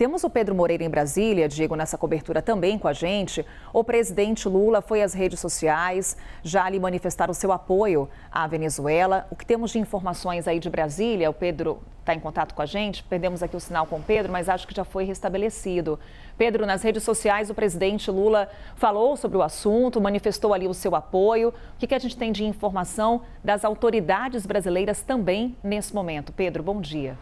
Temos o Pedro Moreira em Brasília, Diego, nessa cobertura também com a gente. O presidente Lula foi às redes sociais, já lhe manifestaram o seu apoio à Venezuela. O que temos de informações aí de Brasília? O Pedro está em contato com a gente, perdemos aqui o sinal com o Pedro, mas acho que já foi restabelecido. Pedro, nas redes sociais o presidente Lula falou sobre o assunto, manifestou ali o seu apoio. O que a gente tem de informação das autoridades brasileiras também nesse momento? Pedro, bom dia.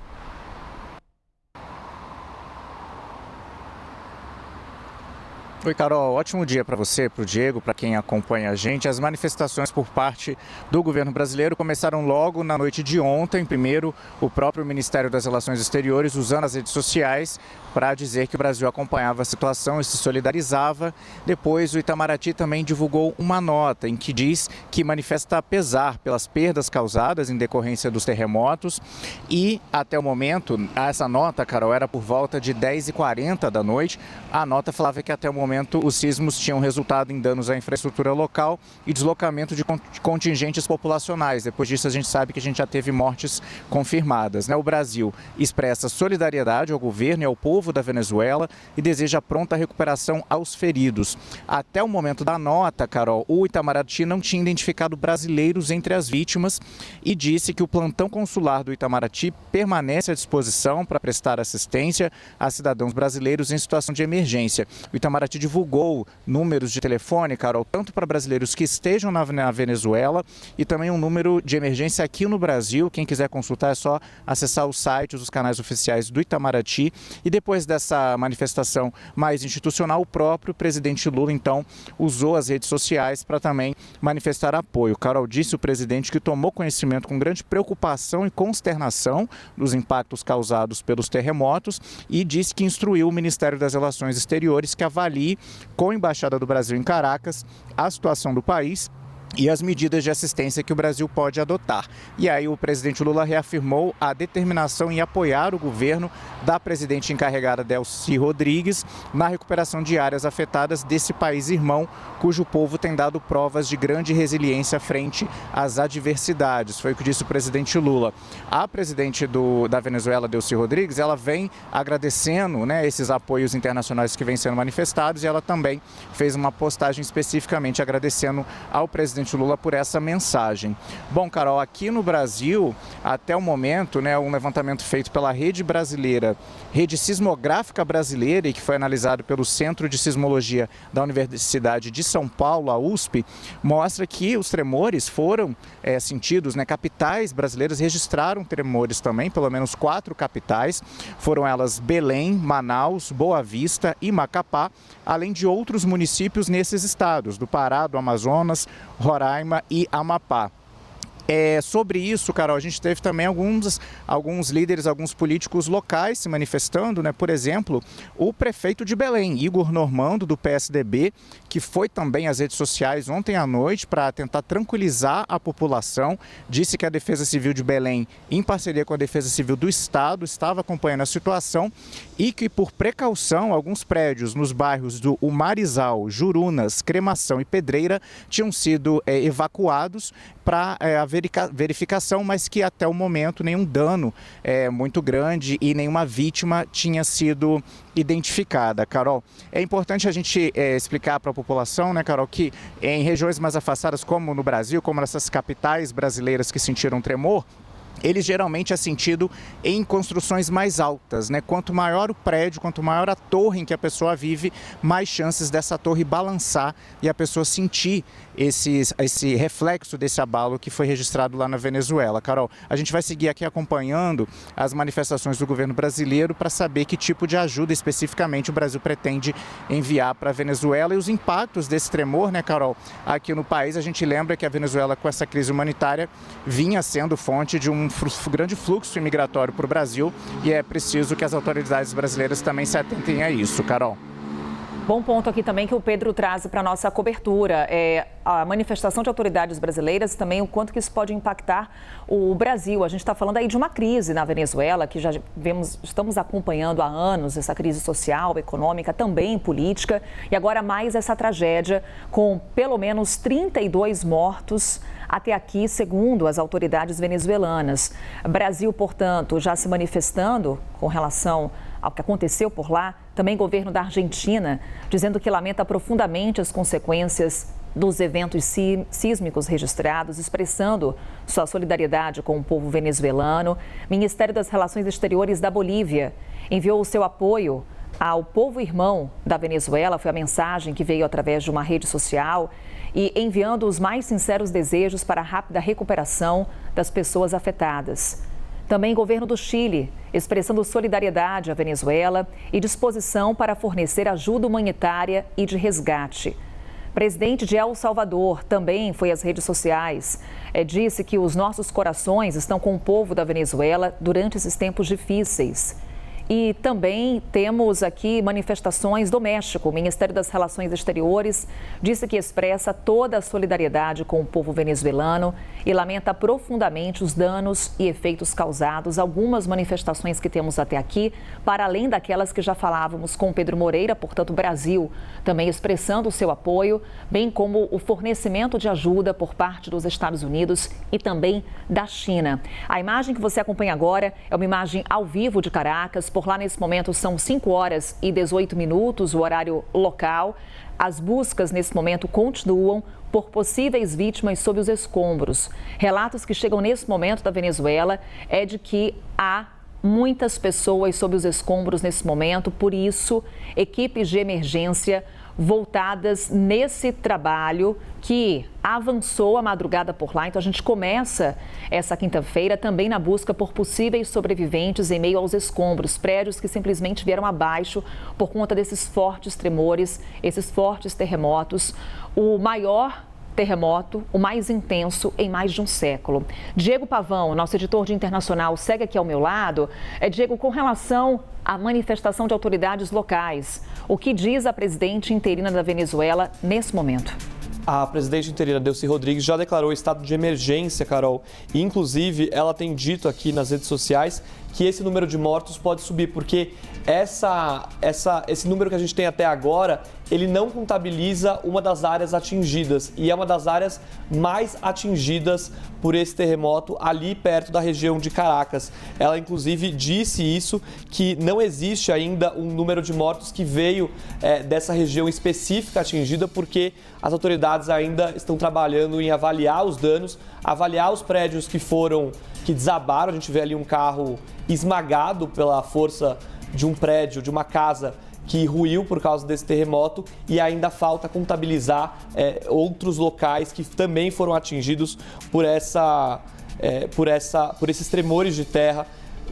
Oi, Carol. Ótimo dia para você, para o Diego, para quem acompanha a gente. As manifestações por parte do governo brasileiro começaram logo na noite de ontem. Primeiro, o próprio Ministério das Relações Exteriores, usando as redes sociais para dizer que o Brasil acompanhava a situação e se solidarizava. Depois, o Itamaraty também divulgou uma nota em que diz que manifesta pesar pelas perdas causadas em decorrência dos terremotos. E, até o momento, essa nota, Carol, era por volta de 10h40 da noite. A nota falava que até o momento os sismos tinham resultado em danos à infraestrutura local e deslocamento de contingentes populacionais. Depois disso, a gente sabe que a gente já teve mortes confirmadas, né? O Brasil expressa solidariedade ao governo e ao povo da Venezuela e deseja pronta recuperação aos feridos. Até o momento da nota, Carol, o Itamaraty não tinha identificado brasileiros entre as vítimas e disse que o plantão consular do Itamaraty permanece à disposição para prestar assistência a cidadãos brasileiros em situação de emergência. O Itamaraty divulgou números de telefone, Carol, tanto para brasileiros que estejam na Venezuela e também um número de emergência aqui no Brasil. Quem quiser consultar é só acessar os sites, os canais oficiais do Itamaraty. E depois dessa manifestação mais institucional, o próprio presidente Lula, então, usou as redes sociais para também manifestar apoio. Carol, disse o presidente que tomou conhecimento com grande preocupação e consternação dos impactos causados pelos terremotos e disse que instruiu o Ministério das Relações Exteriores que avalie com a Embaixada do Brasil em Caracas a situação do país e as medidas de assistência que o Brasil pode adotar. E aí o presidente Lula reafirmou a determinação em apoiar o governo da presidente encarregada Delcy Rodrigues na recuperação de áreas afetadas desse país irmão, cujo povo tem dado provas de grande resiliência frente às adversidades. Foi o que disse o presidente Lula. A presidente da Venezuela, Delcy Rodrigues, ela vem agradecendo, né, esses apoios internacionais que vêm sendo manifestados e ela também fez uma postagem especificamente agradecendo ao presidente Lula por essa mensagem. Bom, Carol, aqui no Brasil, até o momento, né, um levantamento feito pela Rede Brasileira, Rede Sismográfica Brasileira, e que foi analisado pelo Centro de Sismologia da Universidade de São Paulo, a USP, mostra que os tremores foram sentidos, né, capitais brasileiras registraram tremores também, pelo menos 4 capitais, foram elas Belém, Manaus, Boa Vista e Macapá, além de outros municípios nesses estados, do Pará, do Amazonas, Roraima e Amapá. Sobre isso, Carol, a gente teve também alguns líderes, alguns políticos locais se manifestando, né? Por exemplo, o prefeito de Belém, Igor Normando, do PSDB, que foi também às redes sociais ontem à noite para tentar tranquilizar a população, disse que a Defesa Civil de Belém, em parceria com a Defesa Civil do Estado, estava acompanhando a situação e que, por precaução, alguns prédios nos bairros do Marizal, Jurunas, Cremação e Pedreira tinham sido evacuados para a verificação, mas que até o momento nenhum dano muito grande e nenhuma vítima tinha sido identificada. Carol, é importante a gente explicar para a população, né, Carol, que em regiões mais afastadas, como no Brasil, como nessas capitais brasileiras que sentiram tremor, ele geralmente é sentido em construções mais altas, né? Quanto maior o prédio, quanto maior a torre em que a pessoa vive, mais chances dessa torre balançar e a pessoa sentir esse reflexo desse abalo que foi registrado lá na Venezuela. Carol, a gente vai seguir aqui acompanhando as manifestações do governo brasileiro para saber que tipo de ajuda especificamente o Brasil pretende enviar para a Venezuela e os impactos desse tremor, né, Carol? Aqui no país, a gente lembra que a Venezuela, com essa crise humanitária, vinha sendo fonte de um grande fluxo imigratório para o Brasil e é preciso que as autoridades brasileiras também se atentem a isso, Carol. Bom ponto aqui também que o Pedro traz para a nossa cobertura. A manifestação de autoridades brasileiras e também o quanto que isso pode impactar o Brasil. A gente está falando aí de uma crise na Venezuela, que já estamos acompanhando há anos, essa crise social, econômica, também política. E agora mais essa tragédia com pelo menos 32 mortos até aqui, segundo as autoridades venezuelanas. Brasil, portanto, já se manifestando com relação ao que aconteceu por lá. Também o governo da Argentina, dizendo que lamenta profundamente as consequências dos eventos sísmicos registrados, expressando sua solidariedade com o povo venezuelano. Ministério das Relações Exteriores da Bolívia enviou o seu apoio ao povo irmão da Venezuela. Foi a mensagem que veio através de uma rede social e enviando os mais sinceros desejos para a rápida recuperação das pessoas afetadas. Também o governo do Chile, expressando solidariedade à Venezuela e disposição para fornecer ajuda humanitária e de resgate. Presidente de El Salvador também foi às redes sociais. Disse que os nossos corações estão com o povo da Venezuela durante esses tempos difíceis. E também temos aqui manifestações do México. O Ministério das Relações Exteriores disse que expressa toda a solidariedade com o povo venezuelano e lamenta profundamente os danos e efeitos causados. Algumas manifestações que temos até aqui, para além daquelas que já falávamos com Pedro Moreira, portanto, Brasil, também expressando o seu apoio, bem como o fornecimento de ajuda por parte dos Estados Unidos e também da China. A imagem que você acompanha agora é uma imagem ao vivo de Caracas. Por lá, nesse momento, são 5 horas e 18 minutos, o horário local. As buscas, nesse momento, continuam por possíveis vítimas sob os escombros. Relatos que chegam nesse momento da Venezuela é de que há muitas pessoas sob os escombros nesse momento, por isso, equipes de emergência voltadas nesse trabalho que avançou a madrugada por lá. Então, a gente começa essa quinta-feira também na busca por possíveis sobreviventes em meio aos escombros, prédios que simplesmente vieram abaixo por conta desses fortes tremores, esses fortes terremotos. O maior terremoto, o mais intenso em mais de um século. Diego Pavão, nosso editor de internacional, segue aqui ao meu lado. Diego, com relação à manifestação de autoridades locais, o que diz a presidente interina da Venezuela nesse momento? A presidente interina, Delcy Rodrigues, já declarou estado de emergência, Carol. E, inclusive, ela tem dito aqui nas redes sociais que esse número de mortos pode subir, porque esse número que a gente tem até agora, ele não contabiliza uma das áreas atingidas. E é uma das áreas mais atingidas por esse terremoto, ali perto da região de Caracas. Ela, inclusive, disse isso, que não existe ainda um número de mortos que veio dessa região específica atingida, porque as autoridades ainda estão trabalhando em avaliar os danos, avaliar os prédios que desabaram. A gente vê ali um carro esmagado pela força de um prédio, de uma casa que ruiu por causa desse terremoto, e ainda falta contabilizar outros locais que também foram atingidos por esses tremores de terra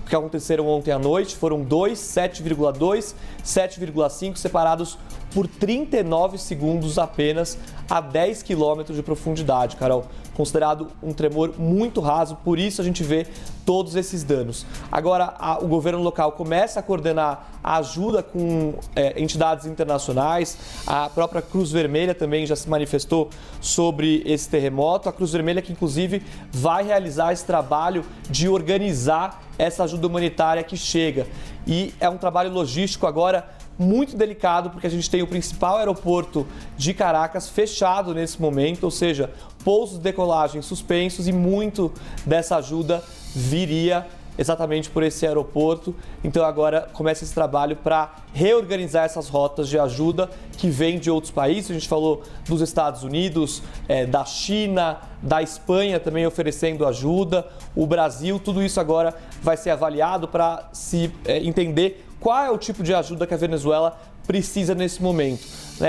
que aconteceram ontem à noite. Foram 2, 7,2, 7,5, separados por 39 segundos apenas, a 10 quilômetros de profundidade, Carol. Considerado um tremor muito raso, por isso a gente vê todos esses danos. Agora, o governo local começa a coordenar a ajuda com entidades internacionais. A própria Cruz Vermelha também já se manifestou sobre esse terremoto. A Cruz Vermelha que, inclusive, vai realizar esse trabalho de organizar essa ajuda humanitária que chega. E é um trabalho logístico agora muito delicado, porque a gente tem o principal aeroporto de Caracas fechado nesse momento, ou seja, pousos de decolagem suspensos, e muito dessa ajuda viria exatamente por esse aeroporto. Então agora começa esse trabalho para reorganizar essas rotas de ajuda que vêm de outros países. A gente falou dos Estados Unidos, da China, da Espanha também oferecendo ajuda, o Brasil. Tudo isso agora vai ser avaliado para se entender qual é o tipo de ajuda que a Venezuela precisa nesse momento.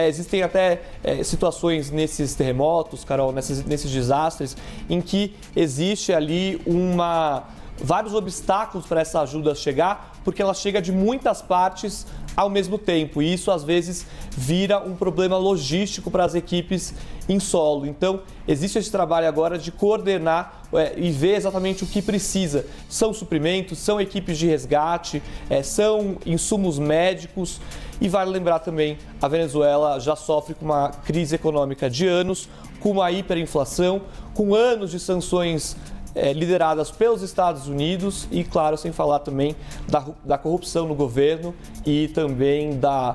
Existem até situações nesses terremotos, Carol, nesses desastres, em que existe ali vários obstáculos para essa ajuda chegar, porque ela chega de muitas partes ao mesmo tempo, e isso às vezes vira um problema logístico para as equipes em solo. Então, existe esse trabalho agora de coordenar e ver exatamente o que precisa. São suprimentos, são equipes de resgate, são insumos médicos. E vale lembrar também, a Venezuela já sofre com uma crise econômica de anos, com uma hiperinflação, com anos de sanções lideradas pelos Estados Unidos e, claro, sem falar também da corrupção no governo e também da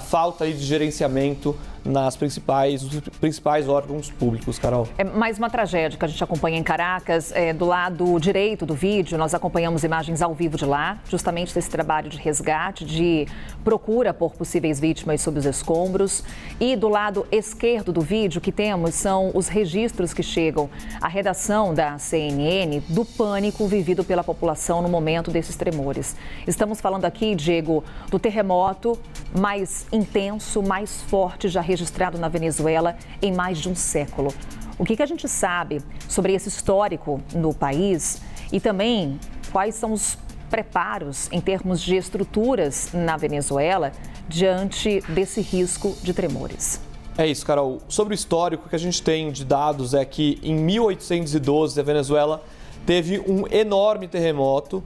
falta de gerenciamento nos principais órgãos públicos, Carol. É mais uma tragédia que a gente acompanha em Caracas. Do lado direito do vídeo, nós acompanhamos imagens ao vivo de lá, justamente desse trabalho de resgate, de procura por possíveis vítimas sob os escombros. E do lado esquerdo do vídeo, o que temos são os registros que chegam à redação da CNN do pânico vivido pela população no momento desses tremores. Estamos falando aqui, Diego, do terremoto mais intenso, mais forte já registrado na Venezuela em mais de um século. O que a gente sabe sobre esse histórico no país e também quais são os preparos em termos de estruturas na Venezuela diante desse risco de tremores? É isso, Carol. Sobre o histórico, o que a gente tem de dados é que em 1812 a Venezuela teve um enorme terremoto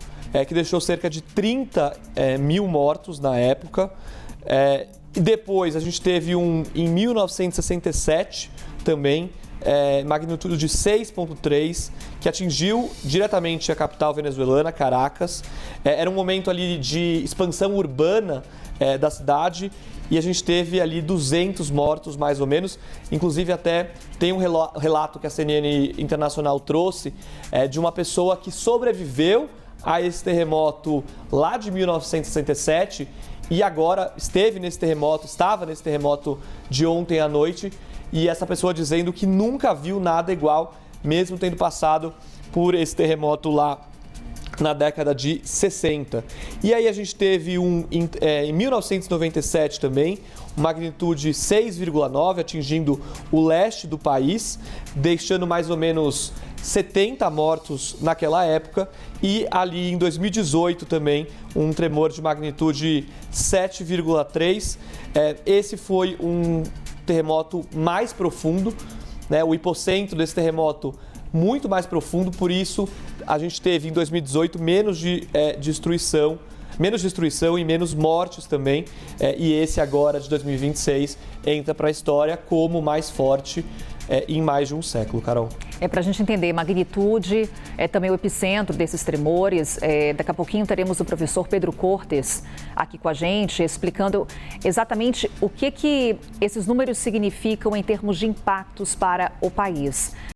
que deixou cerca de 30 mil mortos na época. E depois a gente teve em 1967 também, magnitude de 6,3, que atingiu diretamente a capital venezuelana, Caracas. Era um momento ali de expansão urbana da cidade e a gente teve ali 200 mortos mais ou menos. Inclusive até tem um relato que a CNN Internacional trouxe de uma pessoa que sobreviveu a esse terremoto lá de 1967 e agora estava nesse terremoto de ontem à noite, e essa pessoa dizendo que nunca viu nada igual, mesmo tendo passado por esse terremoto lá na década de 60. E aí a gente teve em 1997 também, magnitude 6,9, atingindo o leste do país, deixando mais ou menos 70 mortos naquela época, e ali em 2018 também um tremor de magnitude 7,3. Esse foi um terremoto mais profundo, né? O hipocentro desse terremoto muito mais profundo, por isso a gente teve em 2018 menos destruição e menos mortes também, e esse agora de 2026 entra para a história como o mais forte em mais de um século, Carol. Para a gente entender magnitude, também o epicentro desses tremores. Daqui a pouquinho teremos o professor Pedro Cortes aqui com a gente, explicando exatamente o que esses números significam em termos de impactos para o país.